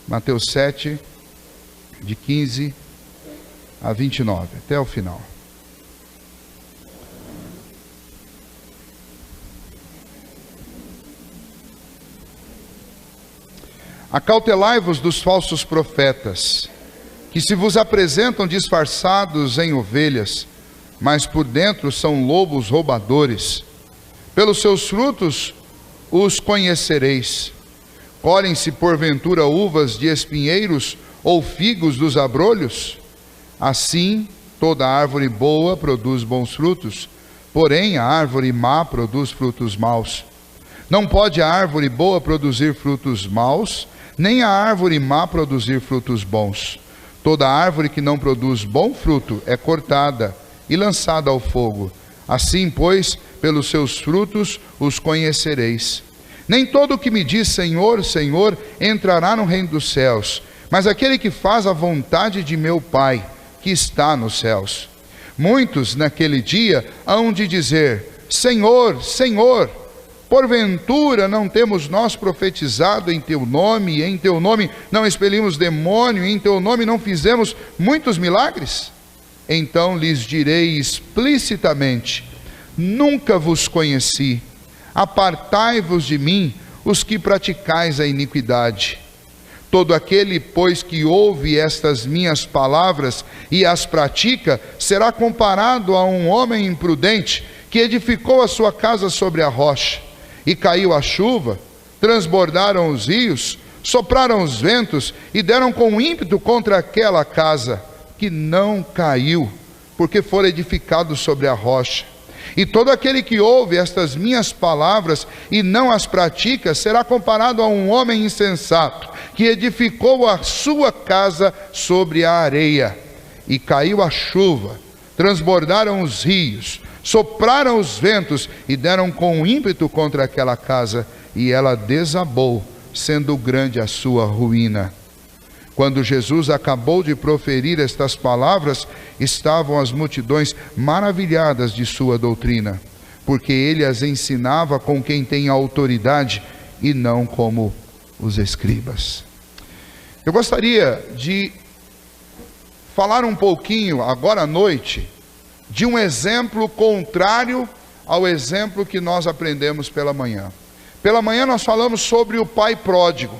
Mateus 7, de 15 a 29, até o final. Acautelai-vos dos falsos profetas, que se vos apresentam disfarçados em ovelhas, mas por dentro são lobos roubadores. Pelos seus frutos os conhecereis. Colhem-se porventura uvas de espinheiros ou figos dos abrolhos? Assim, toda árvore boa produz bons frutos, porém a árvore má produz frutos maus. Não pode a árvore boa produzir frutos maus, nem a árvore má produzir frutos bons. Toda árvore que não produz bom fruto é cortada e lançada ao fogo. Assim, pois, pelos seus frutos os conhecereis. Nem todo o que me diz Senhor, Senhor, entrará no reino dos céus, mas aquele que faz a vontade de meu Pai, que está nos céus. Muitos naquele dia hão de dizer: Senhor, Senhor, porventura não temos nós profetizado em teu nome, e em teu nome não expelimos demônio, e em teu nome não fizemos muitos milagres? Então lhes direi explicitamente: nunca vos conheci. Apartai-vos de mim, os que praticais a iniquidade. Todo aquele, pois, que ouve estas minhas palavras e as pratica, será comparado a um homem imprudente que edificou a sua casa sobre a rocha. E caiu a chuva, transbordaram os rios, sopraram os ventos e deram com ímpeto contra aquela casa, que não caiu, porque fora edificado sobre a rocha. E todo aquele que ouve estas minhas palavras e não as pratica, será comparado a um homem insensato, que edificou a sua casa sobre a areia. E caiu a chuva, transbordaram os rios, sopraram os ventos e deram com ímpeto contra aquela casa, e ela desabou, sendo grande a sua ruína. Quando Jesus acabou de proferir estas palavras, estavam as multidões maravilhadas de sua doutrina, porque ele as ensinava com quem tem autoridade e não como os escribas. Eu gostaria de falar um pouquinho agora à noite de um exemplo contrário ao exemplo que nós aprendemos pela manhã. Pela manhã nós falamos sobre o pai pródigo,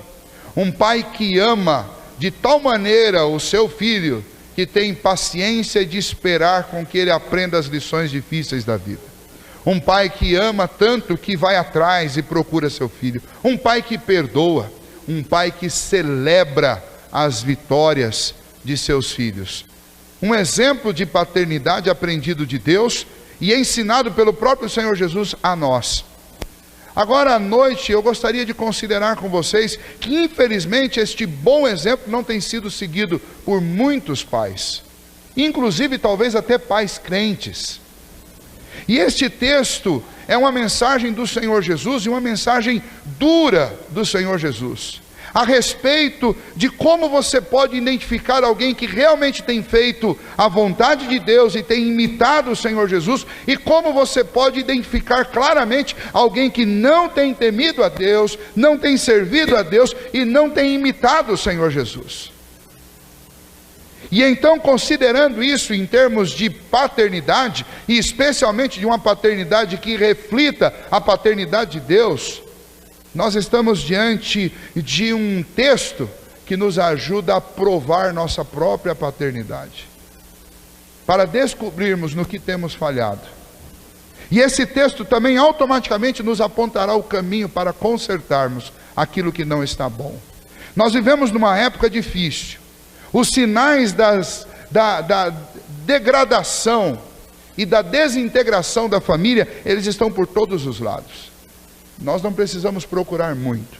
um pai que ama de tal maneira o seu filho, que tem paciência de esperar com que ele aprenda as lições difíceis da vida. Um pai que ama tanto que vai atrás e procura seu filho. Um pai que perdoa, um pai que celebra as vitórias de seus filhos. Um exemplo de paternidade aprendido de Deus e ensinado pelo próprio Senhor Jesus a nós. Agora à noite eu gostaria de considerar com vocês que infelizmente este bom exemplo não tem sido seguido por muitos pais, inclusive talvez até pais crentes. E este texto é uma mensagem do Senhor Jesus, e uma mensagem dura do Senhor Jesus, a respeito de como você pode identificar alguém que realmente tem feito a vontade de Deus e tem imitado o Senhor Jesus, e como você pode identificar claramente alguém que não tem temido a Deus, não tem servido a Deus e não tem imitado o Senhor Jesus. E então, considerando isso em termos de paternidade, e especialmente de uma paternidade que reflita a paternidade de Deus, nós estamos diante de um texto que nos ajuda a provar nossa própria paternidade, para descobrirmos no que temos falhado. E esse texto também automaticamente nos apontará o caminho para consertarmos aquilo que não está bom. Nós vivemos numa época difícil. Os sinais da degradação e da desintegração da família, eles estão por todos os lados. Nós não precisamos procurar muito.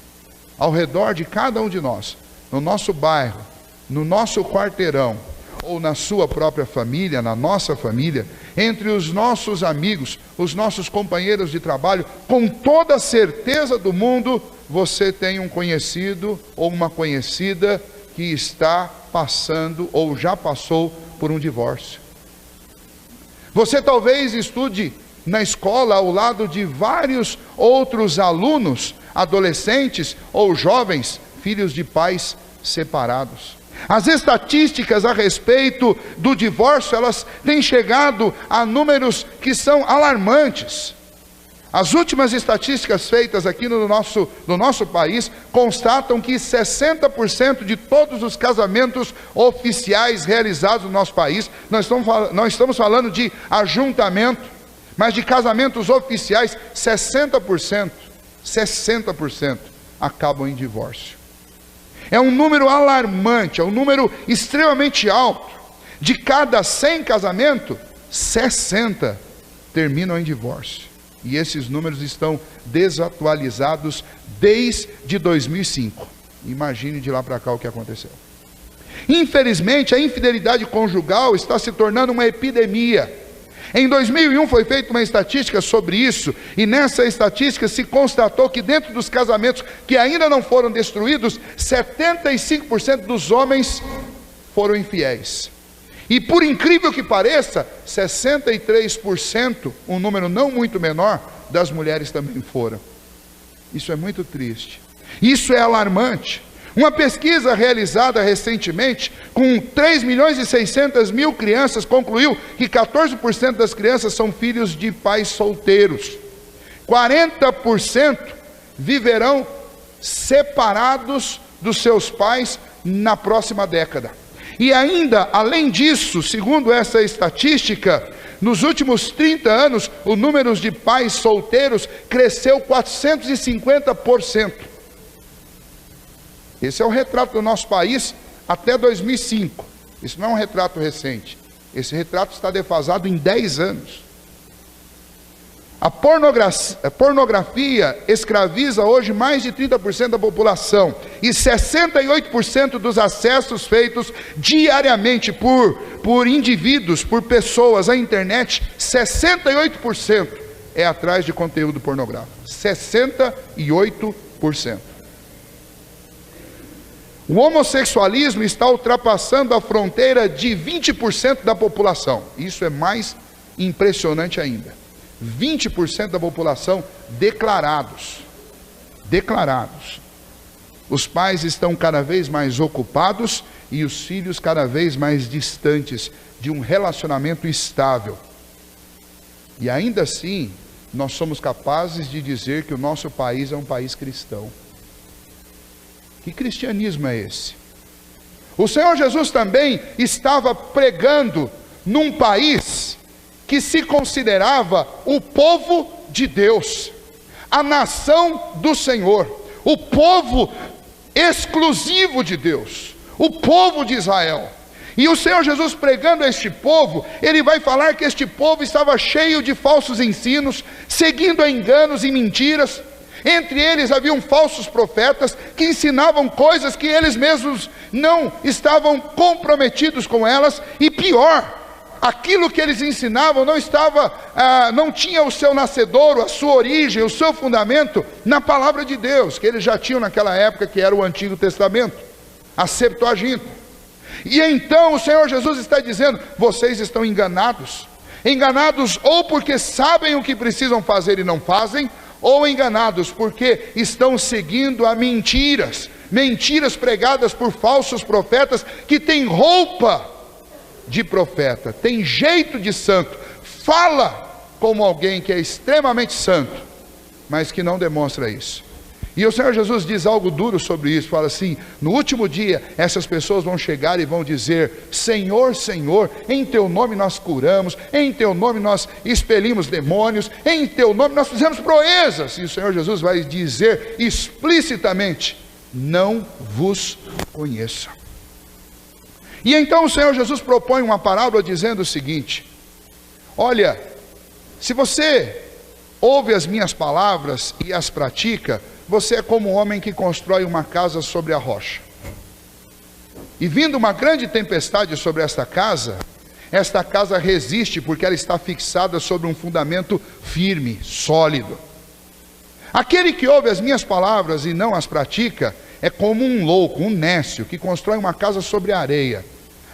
Ao redor de cada um de nós, no nosso bairro, no nosso quarteirão, ou na sua própria família, na nossa família, entre os nossos amigos, os nossos companheiros de trabalho, com toda a certeza do mundo, você tem um conhecido ou uma conhecida que está passando ou já passou por um divórcio. Você talvez estude na escola ao lado de vários outros alunos, adolescentes ou jovens, filhos de pais separados. As estatísticas a respeito do divórcio, elas têm chegado a números que são alarmantes. As últimas estatísticas feitas aqui no nosso país constatam que 60% de todos os casamentos oficiais realizados no nosso país, nós estamos falando de ajuntamento, mas de casamentos oficiais, 60% acabam em divórcio. É um número alarmante, é um número extremamente alto. De cada 100 casamentos, 60 terminam em divórcio. E esses números estão desatualizados desde 2005. Imagine de lá para cá o que aconteceu. Infelizmente, a infidelidade conjugal está se tornando uma epidemia. Em 2001 foi feita uma estatística sobre isso, e nessa estatística se constatou que dentro dos casamentos que ainda não foram destruídos, 75% dos homens foram infiéis. E por incrível que pareça, 63%, um número não muito menor, das mulheres também foram. Isso é muito triste. Isso é alarmante. Uma pesquisa realizada recentemente, com 3.600.000 crianças, concluiu que 14% das crianças são filhos de pais solteiros. 40% viverão separados dos seus pais na próxima década. E ainda, além disso, segundo essa estatística, nos últimos 30 anos, o número de pais solteiros cresceu 450%. Esse é o retrato do nosso país até 2005. Isso não é um retrato recente. Esse retrato está defasado em 10 anos. A pornografia escraviza hoje mais de 30% da população. E 68% dos acessos feitos diariamente por indivíduos, por pessoas à internet, 68% é atrás de conteúdo pornográfico. 68%. O homossexualismo está ultrapassando a fronteira de 20% da população. Isso é mais impressionante ainda. 20% da população declarados. Os pais estão cada vez mais ocupados e os filhos cada vez mais distantes de um relacionamento estável. E ainda assim, nós somos capazes de dizer que o nosso país é um país cristão. Que cristianismo é esse? O Senhor Jesus também estava pregando num país que se considerava o povo de Deus, a nação do Senhor, o povo exclusivo de Deus, o povo de Israel. E o Senhor Jesus pregando a este povo, ele vai falar que este povo estava cheio de falsos ensinos, seguindo a enganos e mentiras. Entre eles haviam falsos profetas que ensinavam coisas que eles mesmos não estavam comprometidos com elas, e pior, aquilo que eles ensinavam não tinha o seu nascedouro, a sua origem, o seu fundamento na palavra de Deus, que eles já tinham naquela época, que era o Antigo Testamento, a Septuaginta. E então o Senhor Jesus está dizendo: vocês estão enganados ou porque sabem o que precisam fazer e não fazem, ou enganados porque estão seguindo a mentiras pregadas por falsos profetas, que têm roupa de profeta, tem jeito de santo, fala como alguém que é extremamente santo, mas que não demonstra isso. E o Senhor Jesus diz algo duro sobre isso, fala assim: no último dia, essas pessoas vão chegar e vão dizer: Senhor, Senhor, em teu nome nós curamos, em teu nome nós expelimos demônios, em teu nome nós fizemos proezas. E o Senhor Jesus vai dizer explicitamente: não vos conheço. E então o Senhor Jesus propõe uma parábola dizendo o seguinte: olha, se você ouve as minhas palavras e as pratica, você é como um homem que constrói uma casa sobre a rocha. E vindo uma grande tempestade sobre esta casa resiste, porque ela está fixada sobre um fundamento firme, sólido. Aquele que ouve as minhas palavras e não as pratica, é como um louco, um nécio, que constrói uma casa sobre a areia.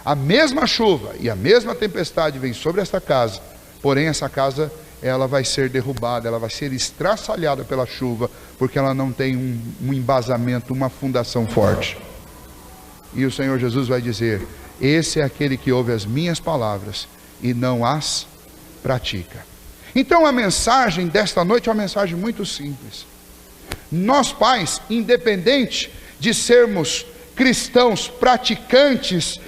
A mesma chuva e a mesma tempestade vem sobre esta casa, porém essa casa, ela vai ser derrubada, ela vai ser estraçalhada pela chuva, porque ela não tem um embasamento, uma fundação forte. E o Senhor Jesus vai dizer: esse é aquele que ouve as minhas palavras e não as pratica. Então a mensagem desta noite é uma mensagem muito simples. Nós pais, independente de sermos cristãos praticantes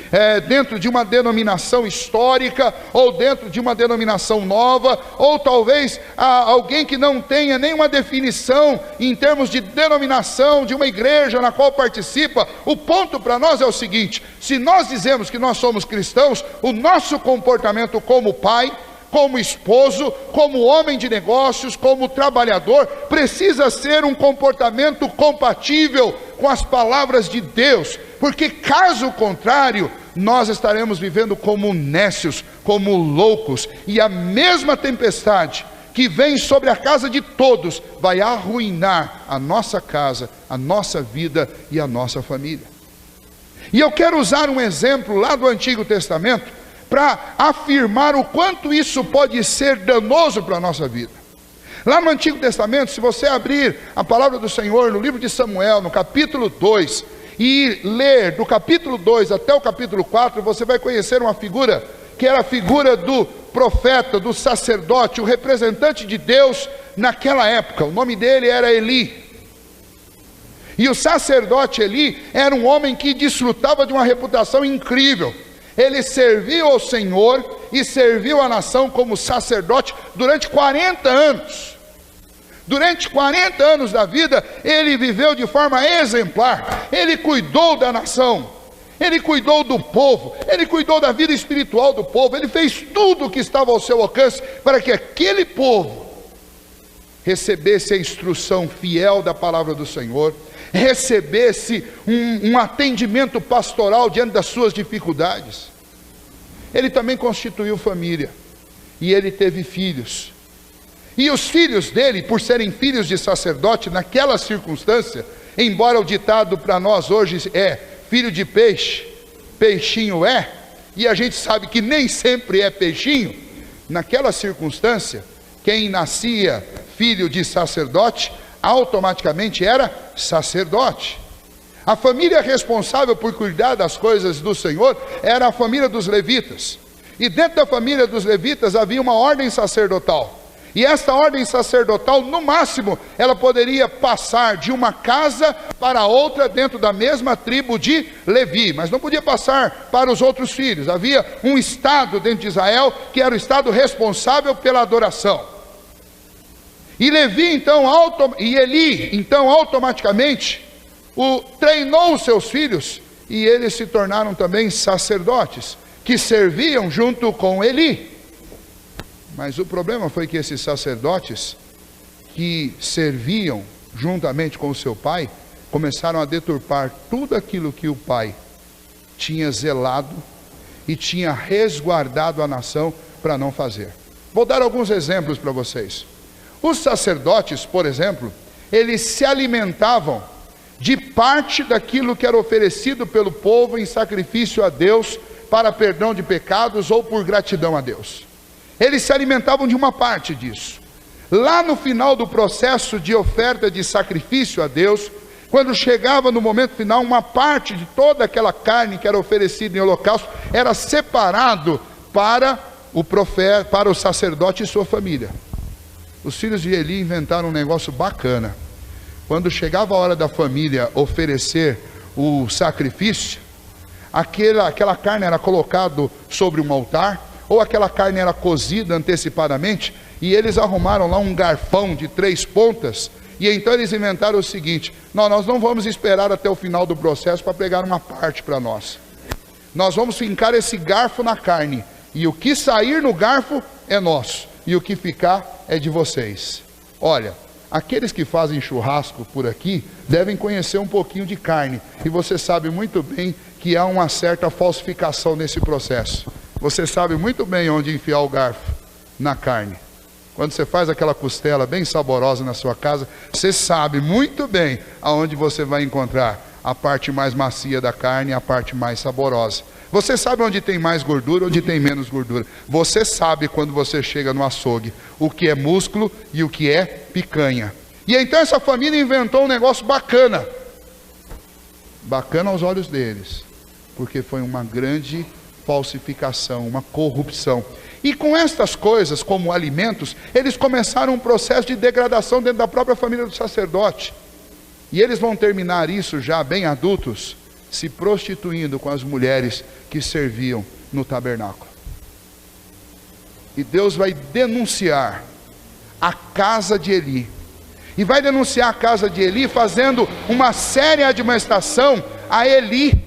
dentro de uma denominação histórica, ou dentro de uma denominação nova, ou talvez alguém que não tenha nenhuma definição em termos de denominação de uma igreja na qual participa, o ponto para nós é o seguinte: se nós dizemos que nós somos cristãos, o nosso comportamento como pai, como esposo, como homem de negócios, como trabalhador, precisa ser um comportamento compatível com as palavras de Deus, porque caso contrário, nós estaremos vivendo como nécios, como loucos, e a mesma tempestade que vem sobre a casa de todos, vai arruinar a nossa casa, a nossa vida e a nossa família. E eu quero usar um exemplo lá do Antigo Testamento, para afirmar o quanto isso pode ser danoso para a nossa vida. Lá no Antigo Testamento, se você abrir a palavra do Senhor no livro de Samuel, no capítulo 2, e ler do capítulo 2 até o capítulo 4, você vai conhecer uma figura, que era a figura do profeta, do sacerdote, o representante de Deus naquela época. O nome dele era Eli. E o sacerdote Eli era um homem que desfrutava de uma reputação incrível. Ele serviu ao Senhor e serviu a nação como sacerdote durante 40 anos. Durante 40 anos da vida, ele viveu de forma exemplar. Ele cuidou da nação, ele cuidou do povo, ele cuidou da vida espiritual do povo. Ele fez tudo o que estava ao seu alcance para que aquele povo recebesse a instrução fiel da palavra do Senhor, recebesse um atendimento pastoral diante das suas dificuldades. Ele também constituiu família, e ele teve filhos, e os filhos dele, por serem filhos de sacerdote, naquela circunstância, embora o ditado para nós hoje é: filho de peixe, peixinho é, e a gente sabe que nem sempre é peixinho, naquela circunstância, quem nascia filho de sacerdote, automaticamente era sacerdote. A família responsável por cuidar das coisas do Senhor era a família dos levitas, e dentro da família dos levitas havia uma ordem sacerdotal, e esta ordem sacerdotal, no máximo, ela poderia passar de uma casa para outra dentro da mesma tribo de Levi, mas não podia passar para os outros filhos. Havia um estado dentro de Israel, que era o estado responsável pela adoração. E Eli, então, automaticamente, treinou os seus filhos, e eles se tornaram também sacerdotes, que serviam junto com Eli. Mas o problema foi que esses sacerdotes, que serviam juntamente com o seu pai, começaram a deturpar tudo aquilo que o pai tinha zelado e tinha resguardado a nação para não fazer. Vou dar alguns exemplos para vocês. Os sacerdotes, por exemplo, eles se alimentavam de parte daquilo que era oferecido pelo povo em sacrifício a Deus, para perdão de pecados ou por gratidão a Deus. Eles se alimentavam de uma parte disso. Lá no final do processo de oferta de sacrifício a Deus, quando chegava no momento final, uma parte de toda aquela carne que era oferecida em holocausto era separado para o profeta, para o sacerdote e sua família. Os filhos de Eli inventaram um negócio bacana. Quando chegava a hora da família oferecer o sacrifício, aquela carne era colocada sobre um altar, ou aquela carne era cozida antecipadamente, e eles arrumaram lá um garfão de 3 pontas, e então eles inventaram o seguinte: nós não vamos esperar até o final do processo para pegar uma parte para nós. Nós vamos fincar esse garfo na carne, e o que sair no garfo é nosso, e o que ficar é de vocês. Olha, aqueles que fazem churrasco por aqui devem conhecer um pouquinho de carne, e você sabe muito bem que há uma certa falsificação nesse processo. Você sabe muito bem onde enfiar o garfo na carne. Quando você faz aquela costela bem saborosa na sua casa, você sabe muito bem aonde você vai encontrar a parte mais macia da carne e a parte mais saborosa. Você sabe onde tem mais gordura, onde tem menos gordura. Você sabe quando você chega no açougue o que é músculo e o que é picanha. E então essa família inventou um negócio bacana. Bacana aos olhos deles, Porque foi uma grande falsificação, uma corrupção. E com estas coisas, como alimentos, eles começaram um processo de degradação dentro da própria família do sacerdote. E eles vão terminar isso já bem adultos, se prostituindo com as mulheres que serviam no tabernáculo. E Deus vai denunciar a casa de Eli. E vai denunciar a casa de Eli fazendo uma séria admoestação a Eli.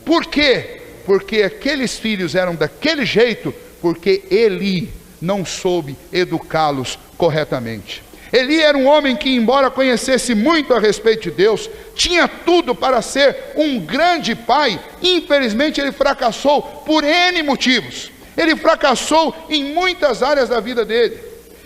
Por quê? Porque aqueles filhos eram daquele jeito, porque Eli não soube educá-los corretamente. Eli era um homem que, embora conhecesse muito a respeito de Deus, tinha tudo para ser um grande pai. Infelizmente ele fracassou por N motivos. Ele fracassou em muitas áreas da vida dele.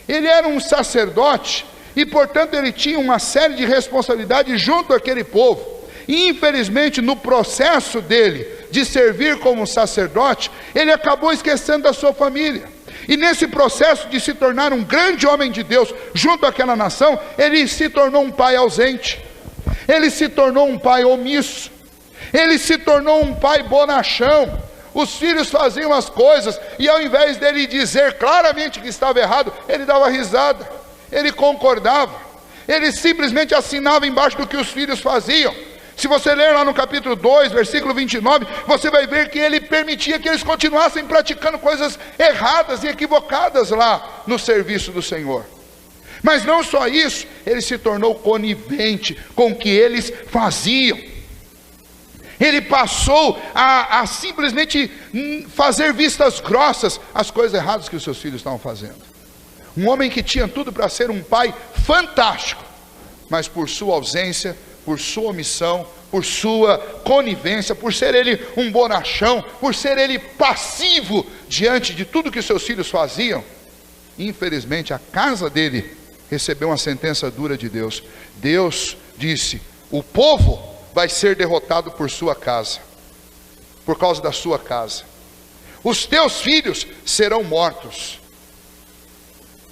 Ele era um sacerdote e, portanto, ele tinha uma série de responsabilidades junto àquele povo. E infelizmente no processo dele de servir como sacerdote, ele acabou esquecendo da sua família. E nesse processo de se tornar um grande homem de Deus junto àquela nação, ele se tornou um pai ausente, ele se tornou um pai omisso, ele se tornou um pai bonachão. Os filhos faziam as coisas e ao invés dele dizer claramente que estava errado, ele dava risada, ele concordava, ele simplesmente assinava embaixo do que os filhos faziam. Se você ler lá no capítulo 2, versículo 29, você vai ver que ele permitia que eles continuassem praticando coisas erradas e equivocadas lá no serviço do Senhor. Mas não só isso, ele se tornou conivente com o que eles faziam. Ele passou a simplesmente fazer vistas grossas às coisas erradas que os seus filhos estavam fazendo. Um homem que tinha tudo para ser um pai fantástico, mas por sua ausência, por sua omissão, por sua conivência, por ser ele um bonachão, por ser ele passivo diante de tudo que seus filhos faziam, infelizmente a casa dele recebeu uma sentença dura de Deus. Deus disse: o povo vai ser derrotado por sua casa, por causa da sua casa. Os teus filhos serão mortos.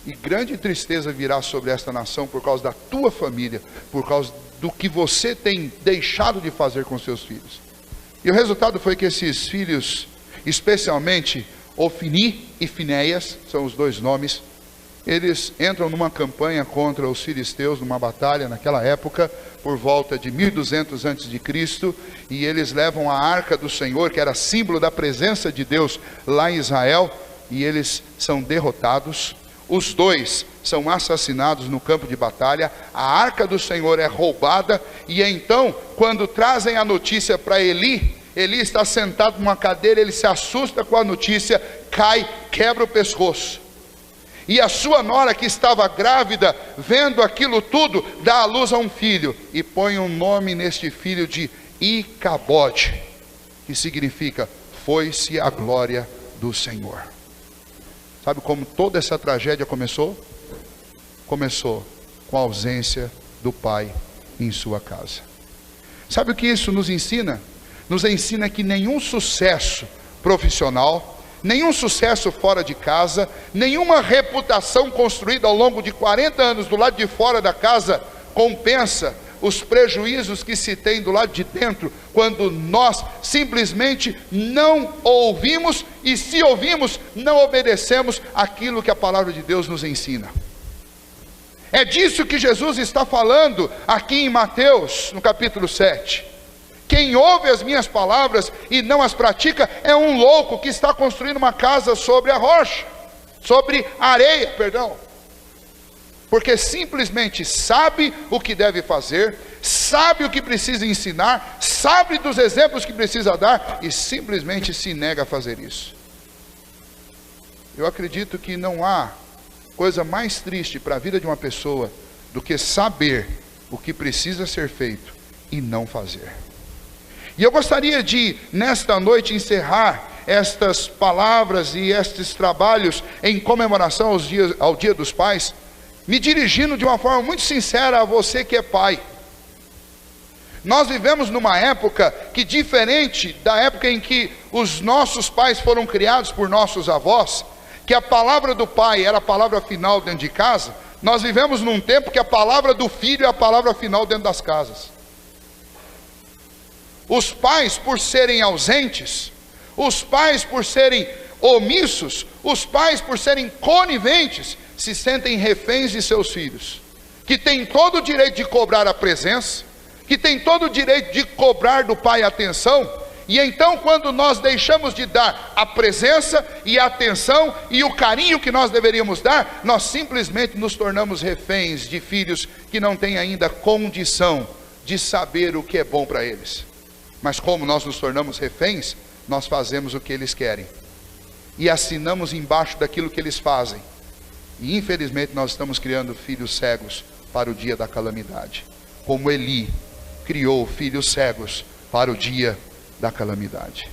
E grande tristeza virá sobre esta nação por causa da tua família, por causa do que você tem deixado de fazer com seus filhos. E o resultado foi que esses filhos, especialmente Ofni e Finéias, são os dois nomes, eles entram numa campanha contra os filisteus, numa batalha naquela época, por volta de 1200 a.C., e eles levam a arca do Senhor, que era símbolo da presença de Deus lá em Israel, e eles são derrotados. Os dois são assassinados no campo de batalha, a arca do Senhor é roubada, e então, quando trazem a notícia para Eli, Eli está sentado numa cadeira, ele se assusta com a notícia, cai, quebra o pescoço. E a sua nora, que estava grávida, vendo aquilo tudo, dá à luz a um filho, e põe um nome neste filho de Icabode, que significa, foi-se a glória do Senhor. Sabe como toda essa tragédia começou? Começou com a ausência do pai em sua casa. Sabe o que isso nos ensina? Nos ensina que nenhum sucesso profissional, nenhum sucesso fora de casa, nenhuma reputação construída ao longo de 40 anos do lado de fora da casa compensa os prejuízos que se tem do lado de dentro, quando nós simplesmente não ouvimos, e se ouvimos, não obedecemos aquilo que a palavra de Deus nos ensina. É disso que Jesus está falando aqui em Mateus, no capítulo 7. Quem ouve as minhas palavras e não as pratica, é um louco que está construindo uma casa sobre a rocha, sobre a areia, perdão. Porque simplesmente sabe o que deve fazer, sabe o que precisa ensinar, sabe dos exemplos que precisa dar, e simplesmente se nega a fazer isso. Eu acredito que não há coisa mais triste para a vida de uma pessoa do que saber o que precisa ser feito e não fazer. E eu gostaria de, nesta noite, encerrar estas palavras e estes trabalhos em comemoração ao Dia dos Pais, me dirigindo de uma forma muito sincera a você que é pai. Nós vivemos numa época que, diferente da época em que os nossos pais foram criados por nossos avós, que a palavra do pai era a palavra final dentro de casa, nós vivemos num tempo que a palavra do filho é a palavra final dentro das casas. Os pais, por serem ausentes, os pais, por serem omissos, os pais, por serem coniventes, se sentem reféns de seus filhos, que têm todo o direito de cobrar a presença, que têm todo o direito de cobrar do pai atenção. E então, quando nós deixamos de dar a presença e a atenção e o carinho que nós deveríamos dar, nós simplesmente nos tornamos reféns de filhos que não têm ainda condição de saber o que é bom para eles. Mas como nós nos tornamos reféns, nós fazemos o que eles querem e assinamos embaixo daquilo que eles fazem. E infelizmente nós estamos criando filhos cegos para o dia da calamidade, como Eli criou filhos cegos para o dia da calamidade.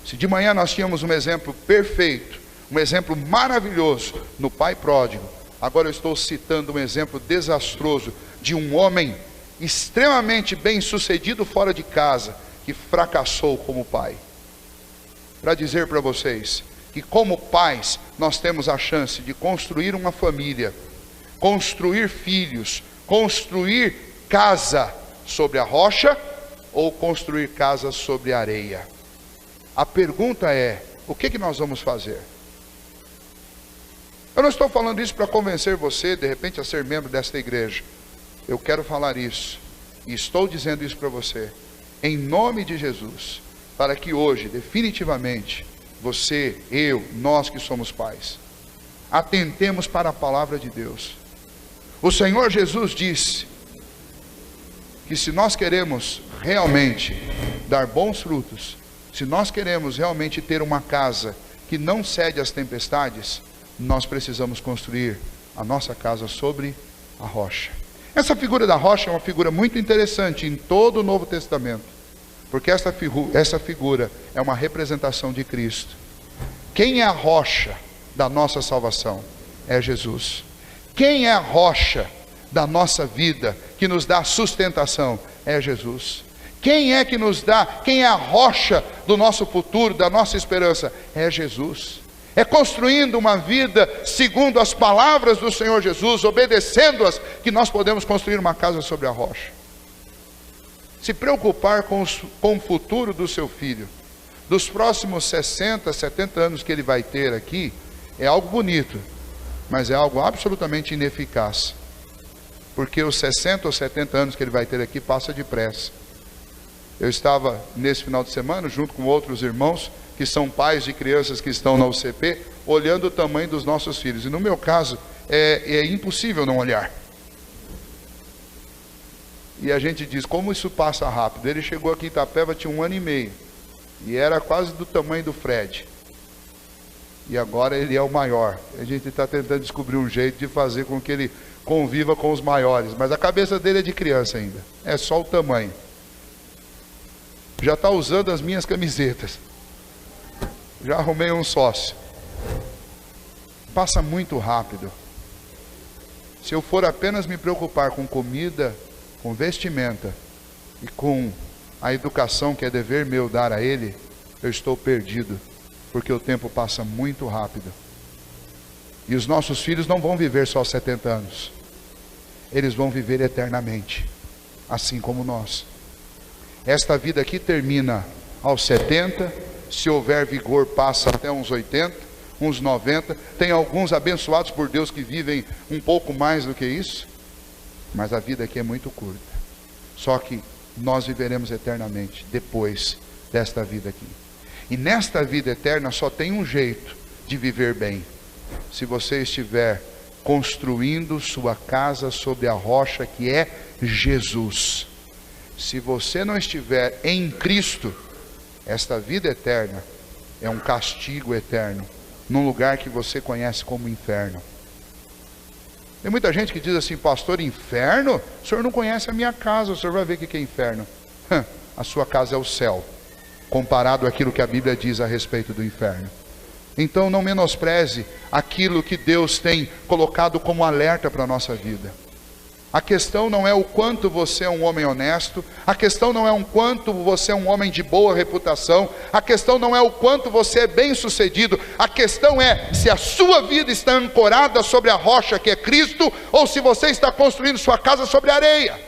Se de manhã nós tínhamos um exemplo perfeito, um exemplo maravilhoso no pai pródigo, agora eu estou citando um exemplo desastroso de um homem extremamente bem sucedido fora de casa, que fracassou como pai. Para dizer para vocês que como pais nós temos a chance de construir uma família, construir filhos, construir casa sobre a rocha ou construir casa sobre a areia. A pergunta é: o que nós vamos fazer? Eu não estou falando isso para convencer você de repente a ser membro desta igreja. Eu quero falar isso, e estou dizendo isso para você em nome de Jesus, para que hoje definitivamente você, eu, nós que somos pais, atentemos para a palavra de Deus. O Senhor Jesus disse que se nós queremos realmente dar bons frutos, se nós queremos realmente ter uma casa que não cede às tempestades, nós precisamos construir a nossa casa sobre a rocha. Essa figura da rocha é uma figura muito interessante em todo o Novo Testamento, porque essa figura é uma representação de Cristo. Quem é a rocha da nossa salvação? É Jesus. Quem é a rocha da nossa vida, que nos dá sustentação? É Jesus. Quem é que nos dá, quem é a rocha do nosso futuro, da nossa esperança? É Jesus. É construindo uma vida segundo as palavras do Senhor Jesus, obedecendo-as, que nós podemos construir uma casa sobre a rocha. Se preocupar com o futuro do seu filho, dos próximos 60, 70 anos que ele vai ter aqui, é algo bonito, mas é algo absolutamente ineficaz, porque os 60 ou 70 anos que ele vai ter aqui passa depressa. Eu estava nesse final de semana junto com outros irmãos que são pais de crianças que estão na UCP, olhando o tamanho dos nossos filhos, e no meu caso é impossível não olhar. E a gente diz, como isso passa rápido. Ele chegou aqui em Itapeva, tinha 1 ano e meio, e era quase do tamanho do Fred, e agora ele é o maior. A gente está tentando descobrir um jeito de fazer com que ele conviva com os maiores, mas a cabeça dele é de criança ainda, é só o tamanho. Já está usando as minhas camisetas, já arrumei um sócio. Passa muito rápido. Se eu for apenas me preocupar com comida, com vestimenta e com a educação que é dever meu dar a ele, eu estou perdido, porque o tempo passa muito rápido. E os nossos filhos não vão viver só 70 anos, eles vão viver eternamente, assim como nós. Esta vida aqui termina aos 70, se houver vigor passa até uns 80, uns 90, tem alguns abençoados por Deus que vivem um pouco mais do que isso, mas a vida aqui é muito curta. Só que nós viveremos eternamente depois desta vida aqui. E nesta vida eterna só tem um jeito de viver bem: se você estiver construindo sua casa sobre a rocha que é Jesus. Se você não estiver em Cristo, esta vida eterna é um castigo eterno, num lugar que você conhece como inferno. Tem muita gente que diz assim: pastor, inferno? O senhor não conhece a minha casa, o senhor vai ver o que é inferno. A sua casa é o céu, comparado àquilo que a Bíblia diz a respeito do inferno. Então não menospreze aquilo que Deus tem colocado como alerta para a nossa vida. A questão não é o quanto você é um homem honesto, a questão não é o quanto você é um homem de boa reputação, a questão não é o quanto você é bem sucedido, a questão é se a sua vida está ancorada sobre a rocha que é Cristo, ou se você está construindo sua casa sobre a areia.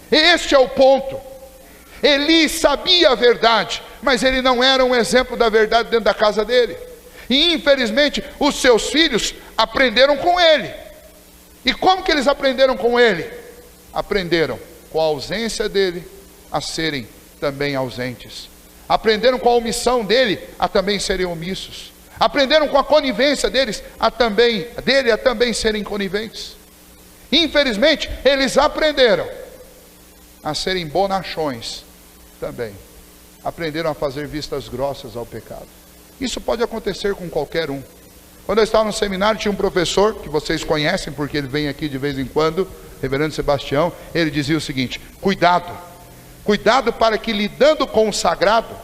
Este é o ponto. Eli sabia a verdade, mas ele não era um exemplo da verdade dentro da casa dele. E infelizmente os seus filhos aprenderam com ele. E como que eles aprenderam com ele? Aprenderam com a ausência dele a serem também ausentes. Aprenderam com a omissão dele a também serem omissos. Aprenderam com a conivência dele a também serem coniventes. Infelizmente, eles aprenderam a serem bonachões também. Aprenderam a fazer vistas grossas ao pecado. Isso pode acontecer com qualquer um. Quando eu estava no seminário, tinha um professor, que vocês conhecem, porque ele vem aqui de vez em quando, reverendo Sebastião. Ele dizia o seguinte: cuidado para que lidando com o sagrado,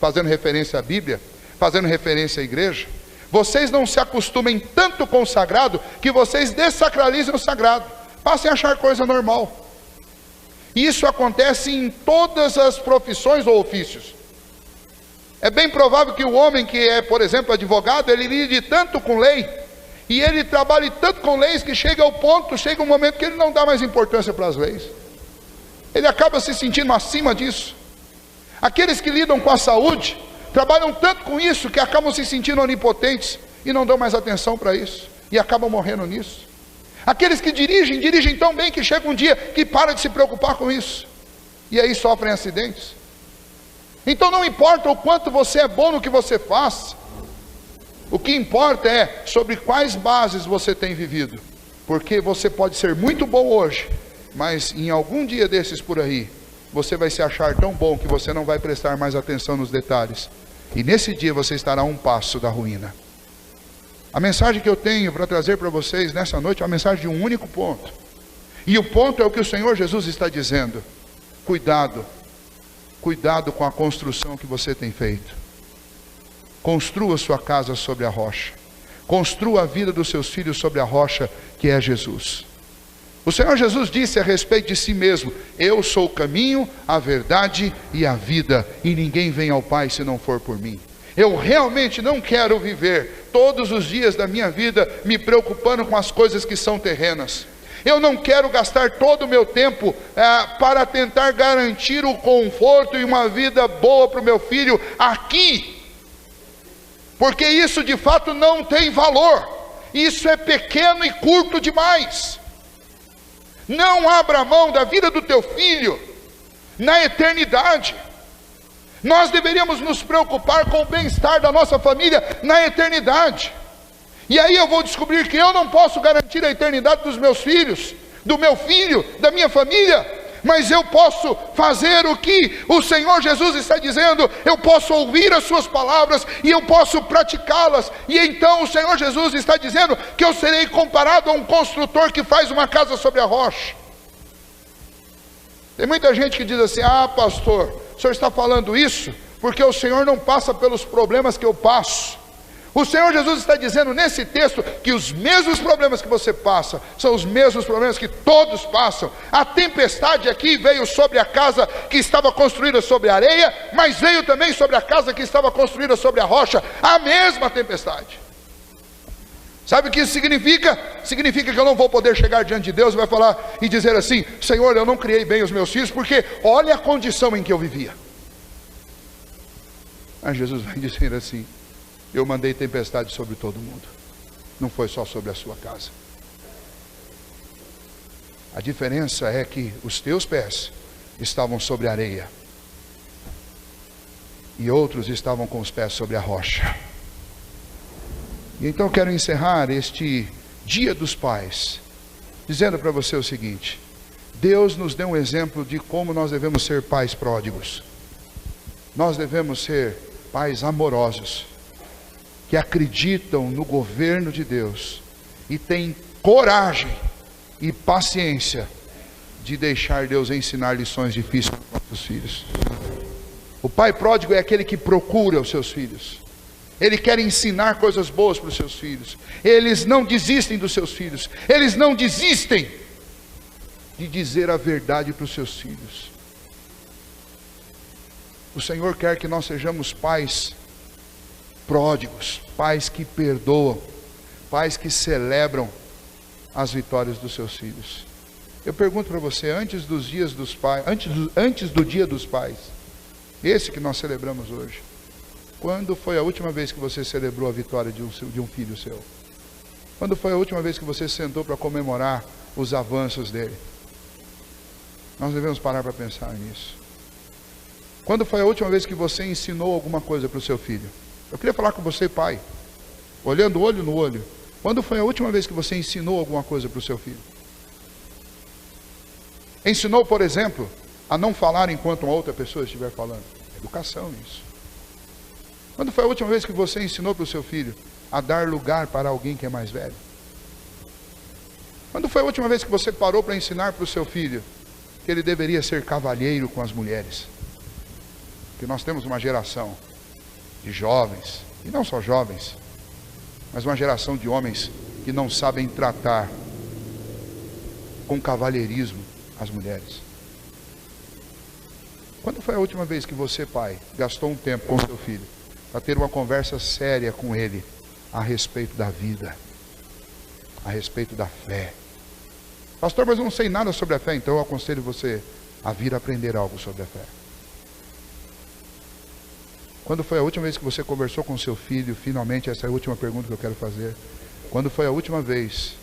fazendo referência à Bíblia, fazendo referência à igreja, vocês não se acostumem tanto com o sagrado, que vocês desacralizem o sagrado, passem a achar coisa normal. Isso acontece em todas as profissões ou ofícios. É bem provável que o homem que é, por exemplo, advogado, ele lide tanto com lei, e ele trabalhe tanto com leis, que chega um momento que ele não dá mais importância para as leis. Ele acaba se sentindo acima disso. Aqueles que lidam com a saúde, trabalham tanto com isso, que acabam se sentindo onipotentes, e não dão mais atenção para isso, e acabam morrendo nisso. Aqueles que dirigem tão bem, que chega um dia que para de se preocupar com isso, e aí sofrem acidentes. Então não importa o quanto você é bom no que você faz, o que importa é sobre quais bases você tem vivido. Porque você pode ser muito bom hoje, mas em algum dia desses por aí, você vai se achar tão bom que você não vai prestar mais atenção nos detalhes, e nesse dia você estará a um passo da ruína. A mensagem que eu tenho para trazer para vocês nessa noite é uma mensagem de um único ponto, e o ponto é o que o Senhor Jesus está dizendo: cuidado com a construção que você tem feito. Construa sua casa sobre a rocha, construa a vida dos seus filhos sobre a rocha que é Jesus. O Senhor Jesus disse a respeito de si mesmo: eu sou o caminho, a verdade e a vida, e ninguém vem ao Pai se não for por mim. Eu realmente não quero viver todos os dias da minha vida me preocupando com as coisas que são terrenas. Eu não quero gastar todo o meu tempo para tentar garantir o conforto e uma vida boa para o meu filho aqui, porque isso de fato não tem valor. Isso é pequeno e curto demais. Não abra mão da vida do teu filho na eternidade. Nós deveríamos nos preocupar com o bem-estar da nossa família na eternidade. E aí eu vou descobrir que eu não posso garantir a eternidade dos meus filhos, do meu filho, da minha família, mas eu posso fazer o que o Senhor Jesus está dizendo. Eu posso ouvir as suas palavras e eu posso praticá-las. E então o Senhor Jesus está dizendo que eu serei comparado a um construtor que faz uma casa sobre a rocha. Tem muita gente que diz assim: ah, pastor, o senhor está falando isso porque o senhor não passa pelos problemas que eu passo. O Senhor Jesus está dizendo nesse texto que os mesmos problemas que você passa são os mesmos problemas que todos passam. A tempestade aqui veio sobre a casa que estava construída sobre a areia, mas veio também sobre a casa que estava construída sobre a rocha. A mesma tempestade. Sabe o que isso significa? Significa que eu não vou poder chegar diante de Deus e vai falar e dizer assim: Senhor, eu não criei bem os meus filhos, porque olha a condição em que eu vivia. Mas Jesus vai dizer assim: eu mandei tempestade sobre todo mundo, não foi só sobre a sua casa. A diferença é que os teus pés estavam sobre a areia e outros estavam com os pés sobre a rocha. E então eu quero encerrar este Dia dos Pais dizendo para você o seguinte: Deus nos deu um exemplo de como nós devemos ser pais pródigos. Nós devemos ser pais amorosos, que acreditam no governo de Deus e têm coragem e paciência de deixar Deus ensinar lições difíceis para os nossos filhos. O pai pródigo é aquele que procura os seus filhos. Ele quer ensinar coisas boas para os seus filhos. Eles não desistem dos seus filhos. Eles não desistem de dizer a verdade para os seus filhos. O Senhor quer que nós sejamos pais pródigos, pais que perdoam, pais que celebram as vitórias dos seus filhos. Eu pergunto para você, antes dos dias dos pais, antes do Dia dos Pais, esse que nós celebramos hoje, quando foi a última vez que você celebrou a vitória de um filho seu? Quando foi a última vez que você sentou para comemorar os avanços dele? Nós devemos parar para pensar nisso. Quando foi a última vez que você ensinou alguma coisa para o seu filho? Eu queria falar com você, pai, olhando olho no olho. Quando foi a última vez que você ensinou alguma coisa para o seu filho? Ensinou, por exemplo, a não falar enquanto uma outra pessoa estiver falando. Educação, isso. Quando foi a última vez que você ensinou para o seu filho a dar lugar para alguém que é mais velho? Quando foi a última vez que você parou para ensinar para o seu filho que ele deveria ser cavalheiro com as mulheres? Porque nós temos uma geração de jovens, e não só jovens, mas uma geração de homens que não sabem tratar com cavalheirismo as mulheres. Quando foi a última vez que você, pai, gastou um tempo com seu filho para ter uma conversa séria com ele a respeito da vida, a respeito da fé? Pastor, mas eu não sei nada sobre a fé. Então eu aconselho você a vir aprender algo sobre a fé. Quando foi a última vez que você conversou com seu filho? Finalmente, essa é a última pergunta que eu quero fazer. Quando foi a última vez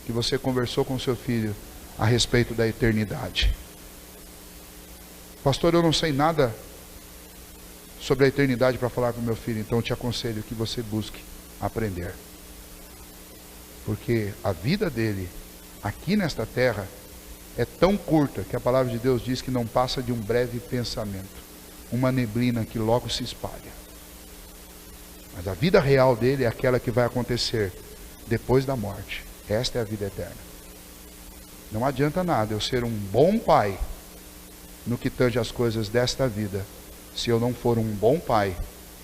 que você conversou com seu filho a respeito da eternidade? Pastor, eu não sei nada sobre a eternidade para falar para o meu filho. Então eu te aconselho que você busque aprender. Porque a vida dele aqui nesta terra é tão curta que a palavra de Deus diz que não passa de um breve pensamento, uma neblina que logo se espalha. Mas a vida real dele é aquela que vai acontecer depois da morte. Esta é a vida eterna. Não adianta nada eu ser um bom pai no que tange as coisas desta vida, se eu não for um bom pai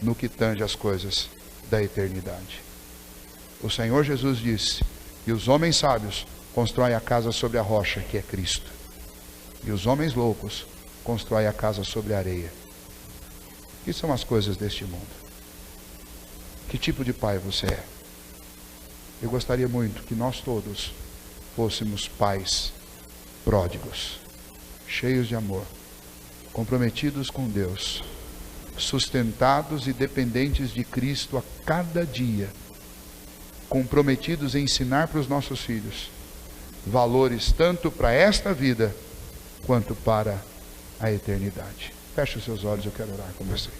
no que tange as coisas da eternidade. O Senhor Jesus disse que os homens sábios constroem a casa sobre a rocha, que é Cristo, e os homens loucos constroem a casa sobre a areia. Que são as coisas deste mundo? Que tipo de pai você é? Eu gostaria muito que nós todos fôssemos pais pródigos, cheios de amor, comprometidos com Deus, sustentados e dependentes de Cristo a cada dia, comprometidos em ensinar para os nossos filhos valores tanto para esta vida quanto para a eternidade. Feche os seus olhos, eu quero orar com você.